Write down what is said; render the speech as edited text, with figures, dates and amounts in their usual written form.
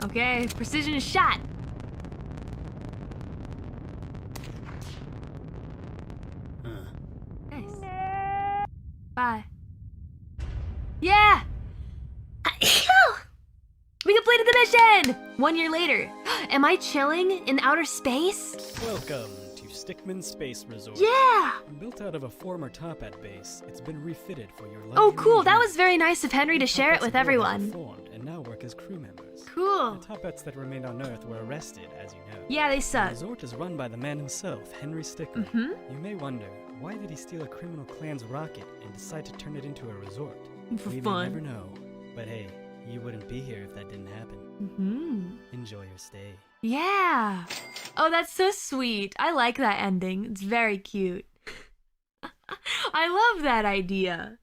Okay, precision is shot. Nice. Bye. Yeah! We completed the mission! 1 year later. Am I chilling in outer space? Welcome to Stickman Space Resort. Yeah! Built out of a former Toppat base, it's been refitted for your luxury. Oh, cool. That enjoyment. was very nice of Henry to share it Toppats with aboard have everyone. reformed and now work as crew members. Cool. The Toppats that remained on Earth were arrested, as you know. Yeah, they The suck. resort is run by the man himself, Henry Stickman. Mm-hmm. You may wonder, why did he steal a criminal clan's rocket and decide to turn it into a resort? For We fun. may never know. But hey, you wouldn't be here if that didn't happen. Mm-hmm. Enjoy your stay. Yeah. Oh, that's so sweet. I like that ending. It's very cute. I love that idea.